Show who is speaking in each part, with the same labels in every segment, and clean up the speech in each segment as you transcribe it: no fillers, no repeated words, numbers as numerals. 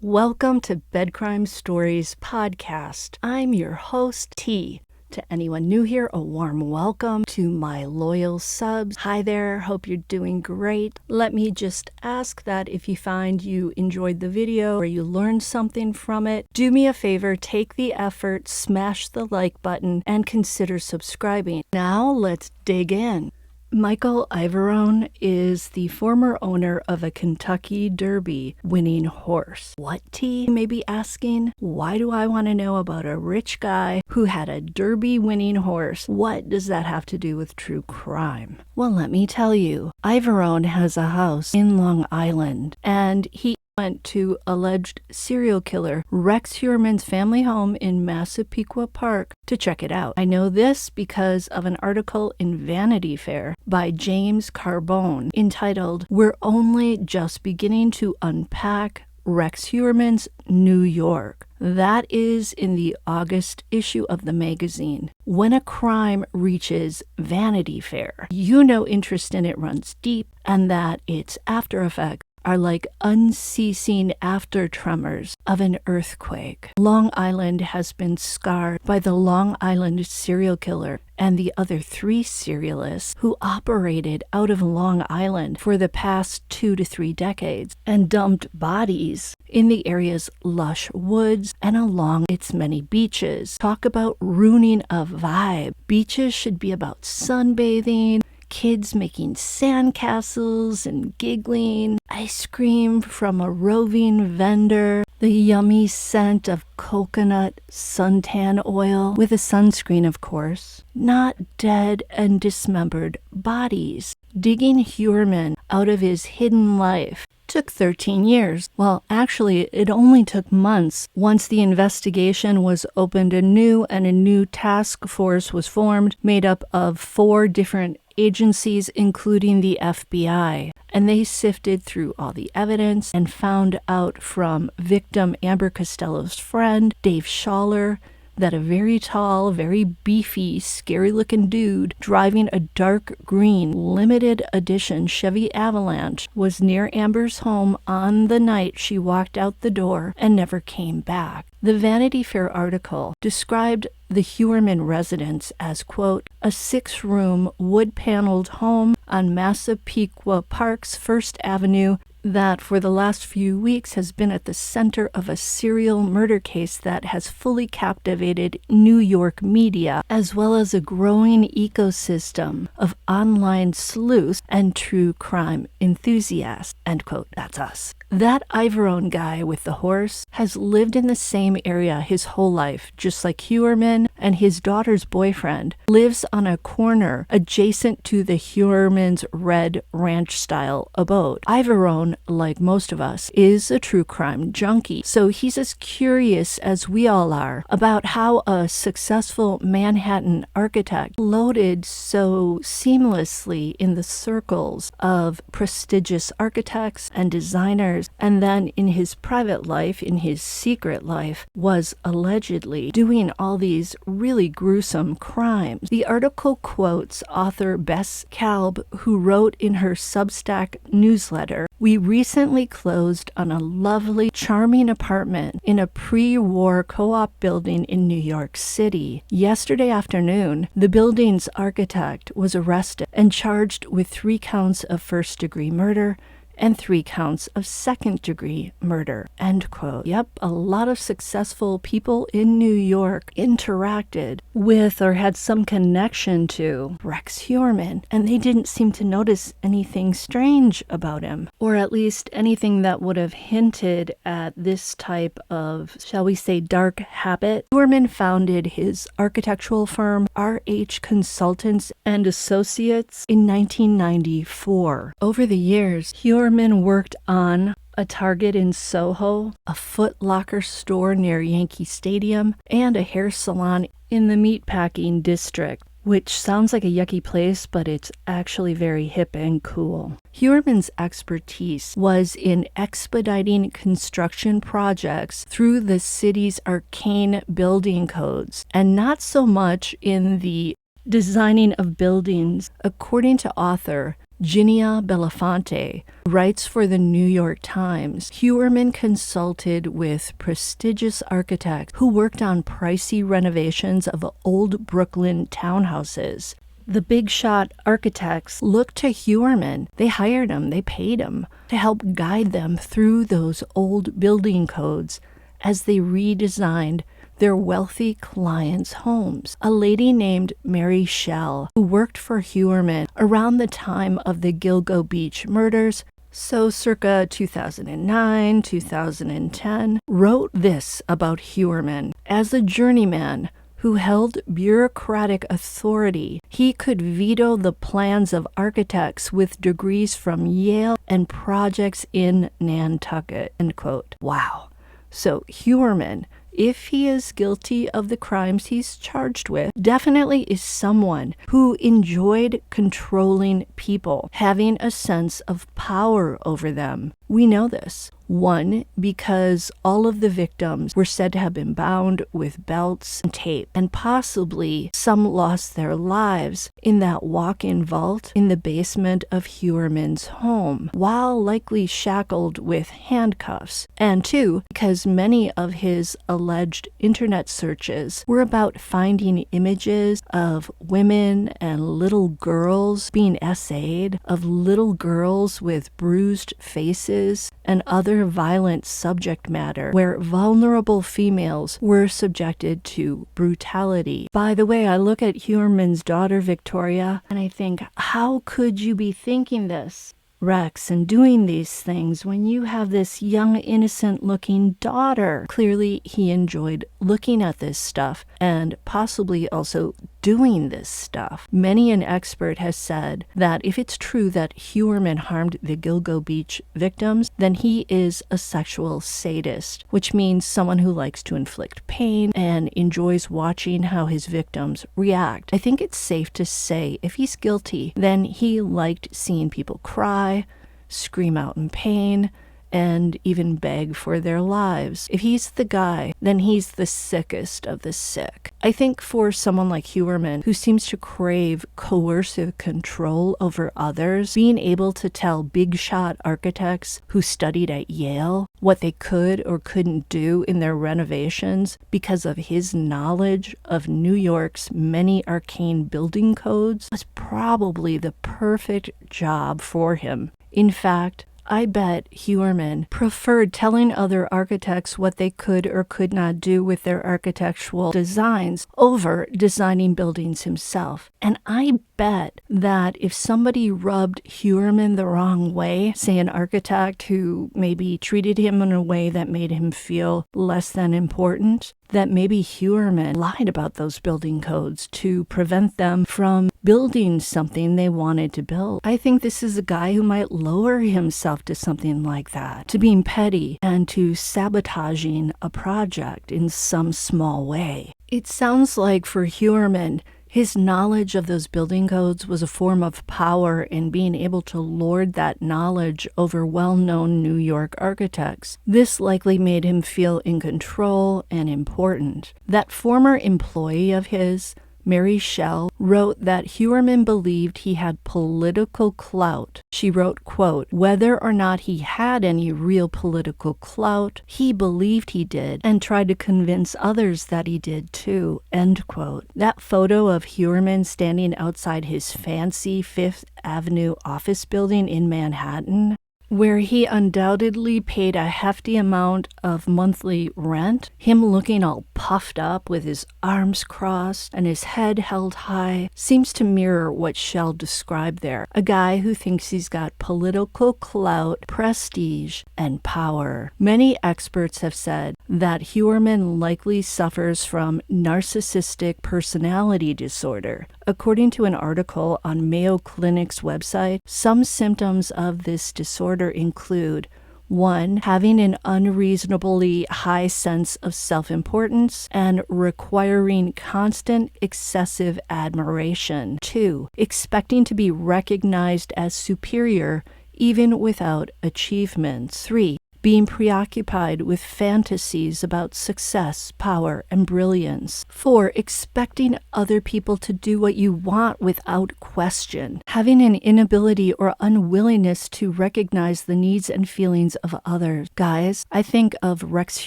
Speaker 1: Welcome to Bed Crime Stories podcast. I'm your host, T. To anyone new here, a warm welcome. To my loyal subs, hi there, hope you're doing great. Let me just ask that if you find you enjoyed the video or you learned something from it, do me a favor, take the effort, smash the like button, and consider subscribing. Now let's dig in. Michael Iavarone is the former owner of a Kentucky Derby winning horse. What, T? You may be asking? Why do I want to know about a rich guy who had a Derby winning horse? What does that have to do with true crime? Well, let me tell you. Iavarone has a house in Long Island, and he went to alleged serial killer Rex Heuermann's family home in Massapequa Park to check it out. I know this because of an article in Vanity Fair by James Carbone entitled, "We're Only Just Beginning to Unpack Rex Heuermann's New York." That is in the August issue of the magazine. When a crime reaches Vanity Fair, you know interest in it runs deep and that its after effects are like unceasing after tremors of an earthquake. Long Island has been scarred by the Long Island serial killer and the other 3 serialists who operated out of Long Island for the past 2 to 3 decades and dumped bodies in the area's lush woods and along its many beaches. Talk about ruining a vibe. Beaches should be about sunbathing, kids making sandcastles and giggling, ice cream from a roving vendor, the yummy scent of coconut suntan oil, with a sunscreen, of course, not dead and dismembered bodies. Digging Heuermann out of his hidden life took 13 years. Well, actually, it only took months. Once the investigation was opened anew and a new task force was formed, made up of 4 different agencies, including the FBI. And they sifted through all the evidence and found out from victim Amber Costello's friend, Dave Schaller, that a very tall, very beefy, scary-looking dude driving a dark green limited edition Chevy Avalanche was near Amber's home on the night she walked out the door and never came back. The Vanity Fair article described the Heuermann residence as, quote, a 6-room wood-paneled home on Massapequa Park's First Avenue that for the last few weeks has been at the center of a serial murder case that has fully captivated New York media, as well as a growing ecosystem of online sleuths and true crime enthusiasts, end quote. That's us. That Iavarone guy with the horse has lived in the same area his whole life, just like Heuermann, and his daughter's boyfriend lives on a corner adjacent to the Heuermann's red ranch-style abode. Iavarone, like most of us, is a true crime junkie, so he's as curious as we all are about how a successful Manhattan architect floated so seamlessly in the circles of prestigious architects and designers, and then in his private life, in his secret life, was allegedly doing all these really gruesome crimes. The article quotes author Bess Kalb, who wrote in her Substack newsletter, "We recently closed on a lovely, charming apartment in a pre-war co-op building in New York City. Yesterday afternoon, the building's architect was arrested and charged with 3 counts of first-degree murder and 3 counts of second-degree murder," end quote. Yep, a lot of successful people in New York interacted with or had some connection to Rex Heuermann, and they didn't seem to notice anything strange about him, or at least anything that would have hinted at this type of, shall we say, dark habit. Heuermann founded his architectural firm, RH Consultants and Associates, in 1994. Over the years, Heuermann worked on a Target in Soho, a Foot Locker store near Yankee Stadium, and a hair salon in the meatpacking district, which sounds like a yucky place, but it's actually very hip and cool. Heuermann's expertise was in expediting construction projects through the city's arcane building codes, and not so much in the designing of buildings. According to author Ginia Belafonte writes for the New York Times, Heuermann consulted with prestigious architects who worked on pricey renovations of old Brooklyn townhouses. The big shot architects looked to Heuermann. They hired him, they paid him to help guide them through those old building codes as they redesigned their wealthy clients' homes. A lady named Mary Schell, who worked for Heuermann around the time of the Gilgo Beach murders, so circa 2009, 2010, wrote this about Heuermann. As a journeyman who held bureaucratic authority, he could veto the plans of architects with degrees from Yale and projects in Nantucket, end quote. Wow. So Heuermann, if he is guilty of the crimes he's charged with, definitely is someone who enjoyed controlling people, having a sense of power over them. We know this. One, because all of the victims were said to have been bound with belts and tape, and possibly some lost their lives in that walk-in vault in the basement of Heuermann's home, while likely shackled with handcuffs. And two, because many of his alleged internet searches were about finding images of women and little girls being essayed, of little girls with bruised faces, and other violent subject matter where vulnerable females were subjected to brutality. By the way, I look at Heuermann's daughter, Victoria, and I think, how could you be thinking this, Rex, and doing these things when you have this young, innocent-looking daughter? Clearly, he enjoyed looking at this stuff and possibly also doing this stuff. Many an expert has said that if it's true that Heuermann harmed the Gilgo Beach victims, then he is a sexual sadist, which means someone who likes to inflict pain and enjoys watching how his victims react. I think it's safe to say if he's guilty, then he liked seeing people cry, scream out in pain, and even beg for their lives. If he's the guy, then he's the sickest of the sick. I think for someone like Heuermann, who seems to crave coercive control over others, being able to tell big shot architects who studied at Yale what they could or couldn't do in their renovations because of his knowledge of New York's many arcane building codes was probably the perfect job for him. In fact, I bet Heuermann preferred telling other architects what they could or could not do with their architectural designs over designing buildings himself. And I bet that if somebody rubbed Heuermann the wrong way, say an architect who maybe treated him in a way that made him feel less than important, that maybe Heuermann lied about those building codes to prevent them from building something they wanted to build. I think this is a guy who might lower himself to something like that, to being petty and to sabotaging a project in some small way. It sounds like for Heuermann, his knowledge of those building codes was a form of power in being able to lord that knowledge over well-known New York architects. This likely made him feel in control and important. That former employee of his, Mary Schell, wrote that Heuermann believed he had political clout. She wrote, quote, whether or not he had any real political clout, he believed he did and tried to convince others that he did too, end quote. That photo of Heuermann standing outside his fancy Fifth Avenue office building in Manhattan, where he undoubtedly paid a hefty amount of monthly rent, him looking all puffed up with his arms crossed and his head held high, seems to mirror what Schell described there, a guy who thinks he's got political clout, prestige, and power. Many experts have said that Heuermann likely suffers from narcissistic personality disorder. According to an article on Mayo Clinic's website, some symptoms of this disorder include 1. Having an unreasonably high sense of self-importance and requiring constant excessive admiration. 2. Expecting to be recognized as superior even without achievements. 3. being preoccupied with fantasies about success, power, and brilliance. 4, expecting other people to do what you want without question. Having an inability or unwillingness to recognize the needs and feelings of others. Guys, I think of Rex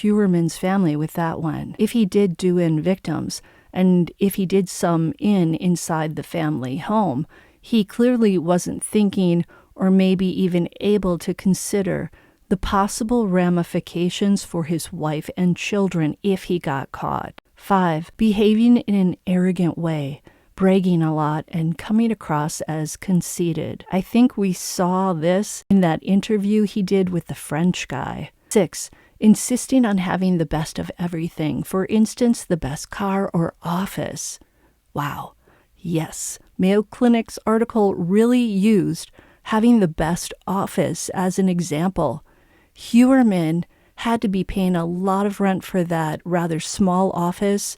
Speaker 1: Heuermann's family with that one. If he did do in victims, and if he did some inside the family home, he clearly wasn't thinking or maybe even able to consider the possible ramifications for his wife and children if he got caught. 5, behaving in an arrogant way, bragging a lot and coming across as conceited. I think we saw this in that interview he did with the French guy. 6, insisting on having the best of everything, for instance, the best car or office. Wow. Yes, Mayo Clinic's article really used having the best office as an example. Heuermann had to be paying a lot of rent for that rather small office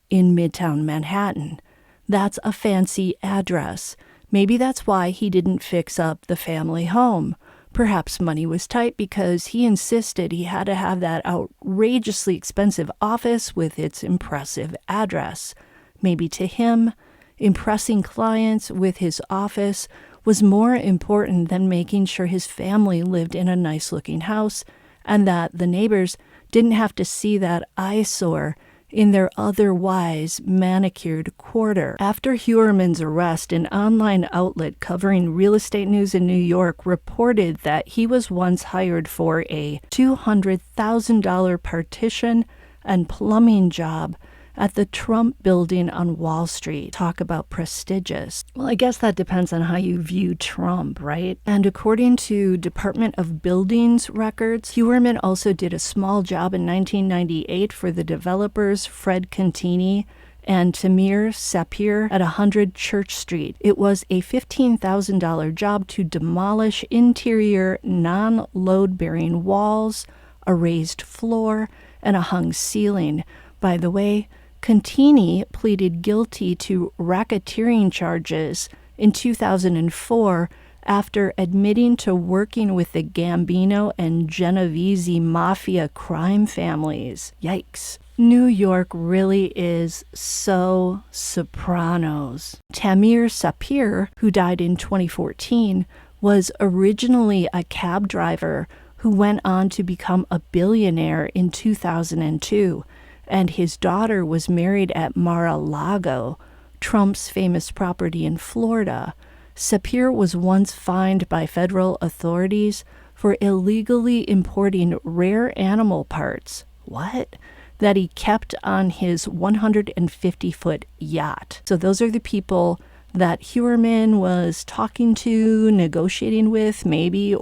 Speaker 1: in Midtown Manhattan. That's a fancy address. Maybe that's why he didn't fix up the family home. Perhaps money was tight because he insisted he had to have that outrageously expensive office with its impressive address. Maybe to him, impressing clients with his office was more important than making sure his family lived in a nice-looking house and that the neighbors didn't have to see that eyesore in their otherwise manicured quarter. After Heuermann's arrest, an online outlet covering real estate news in New York reported that he was once hired for a $200,000 partition and plumbing job at the Trump building on Wall Street. Talk about prestigious. Well, I guess that depends on how you view Trump, right? And according to Department of Buildings records, Heuermann also did a small job in 1998 for the developers Fred Contini and Tamir Sapir at 100 Church Street. It was a $15,000 job to demolish interior non-load-bearing walls, a raised floor, and a hung ceiling. By the way, Contini pleaded guilty to racketeering charges in 2004 after admitting to working with the Gambino and Genovese mafia crime families. Yikes. New York really is so Sopranos. Tamir Sapir, who died in 2014, was originally a cab driver who went on to become a billionaire in 2002. And his daughter was married at Mar-a-Lago, Trump's famous property in Florida. Sapir was once fined by federal authorities for illegally importing rare animal parts. What? That he kept on his 150-foot yacht. So those are the people that Heuermann was talking to, negotiating with, maybe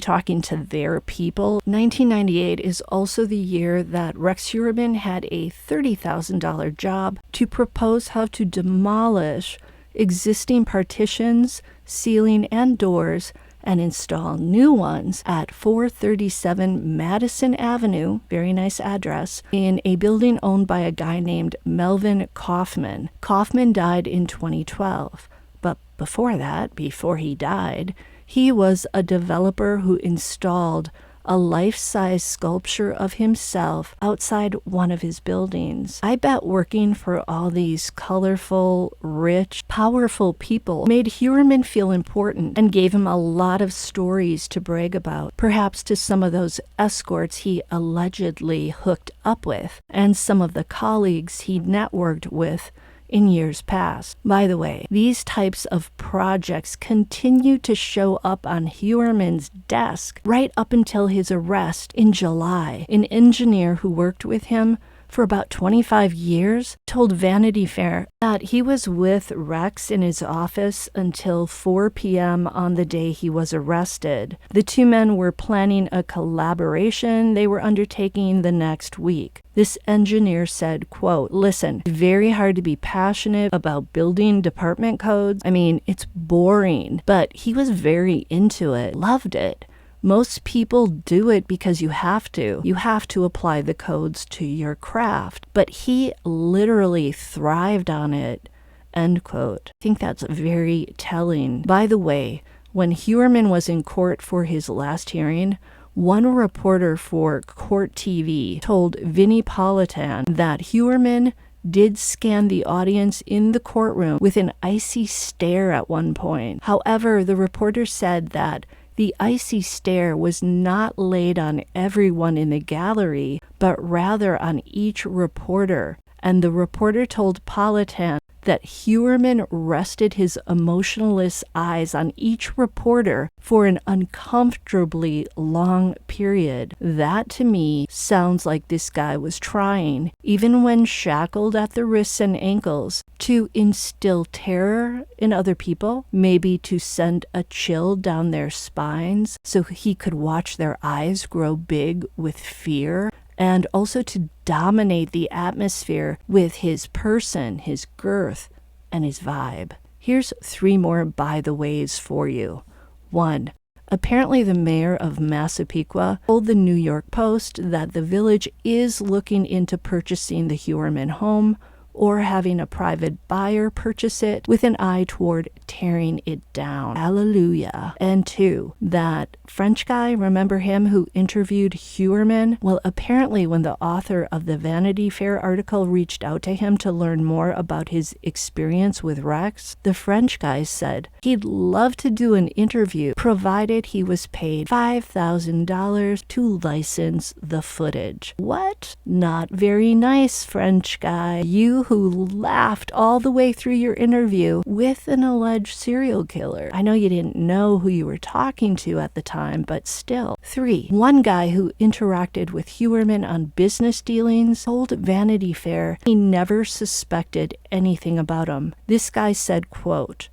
Speaker 1: talking to their people. 1998 is also the year that Rex Heuermann had a $30,000 job to propose how to demolish existing partitions, ceiling, and doors and install new ones at 437 Madison Avenue, very nice address, in a building owned by a guy named Melvin Kaufman. Kaufman died in 2012, but before he died, he was a developer who installed a life-size sculpture of himself outside one of his buildings. I bet working for all these colorful, rich, powerful people made Heuermann feel important and gave him a lot of stories to brag about, perhaps to some of those escorts he allegedly hooked up with, and some of the colleagues he networked with in years past. By the way, these types of projects continue to show up on Heuermann's desk right up until his arrest in July. An engineer who worked with him for about 25 years told Vanity Fair that he was with Rex in his office until 4 p.m. on the day he was arrested. The two men were planning a collaboration they were undertaking the next week. This engineer said, quote, "Listen, very hard to be passionate about building department codes. I mean, it's boring." But he was very into it, loved it. Most people do it because you have to. You have to apply the codes to your craft. But he literally thrived on it, end quote. I think that's very telling. By the way, when Heuermann was in court for his last hearing, One reporter for Court TV told Vinnie Politan that Heuermann did scan the audience in the courtroom with an icy stare at one point. However, the reporter said that the icy stare was not laid on everyone in the gallery, but rather on each reporter. And the reporter told Politan that Heuermann rested his emotionless eyes on each reporter for an uncomfortably long period. That, to me, sounds like this guy was trying, even when shackled at the wrists and ankles, to instill terror in other people, maybe to send a chill down their spines so he could watch their eyes grow big with fear, and also to dominate the atmosphere with his person, his girth, and his vibe. Here's 3 more by the ways for you. 1. Apparently the mayor of Massapequa told the New York Post that the village is looking into purchasing the Heuermann home or having a private buyer purchase it with an eye toward tearing it down. Hallelujah. And 2, that French guy, remember him who interviewed Heuermann? Well, apparently when the author of the Vanity Fair article reached out to him to learn more about his experience with Rex, the French guy said he'd love to do an interview provided he was paid $5,000 to license the footage. What? Not very nice, French guy. You who laughed all the way through your interview with an alleged serial killer. I know you didn't know who you were talking to at the time, but still. 3. One guy who interacted with Heuermann on business dealings told Vanity Fair he never suspected anything about him. This guy said, quote,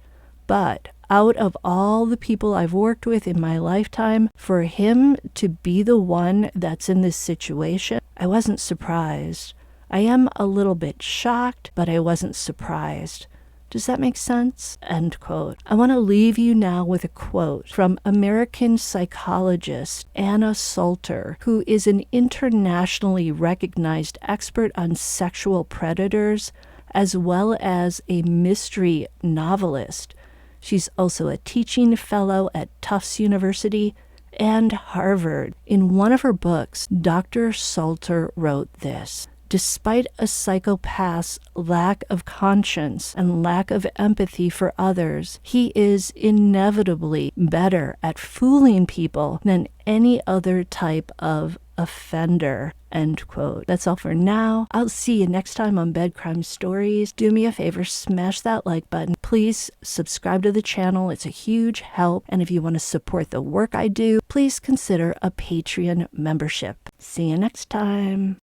Speaker 1: "But out of all the people I've worked with in my lifetime, for him to be the one that's in this situation, I wasn't surprised. I am a little bit shocked, but I wasn't surprised. Does that make sense?" End quote. I want to leave you now with a quote from American psychologist Anna Salter, who is an internationally recognized expert on sexual predators, as well as a mystery novelist. She's also a teaching fellow at Tufts University and Harvard. In one of her books, Dr. Salter wrote this: "Despite a psychopath's lack of conscience and lack of empathy for others, he is inevitably better at fooling people than any other type of offender." End quote. That's all for now. I'll see you next time on Bed Crime Stories. Do me a favor, smash that like button. Please subscribe to the channel. It's a huge help. And if you want to support the work I do, please consider a Patreon membership. See you next time.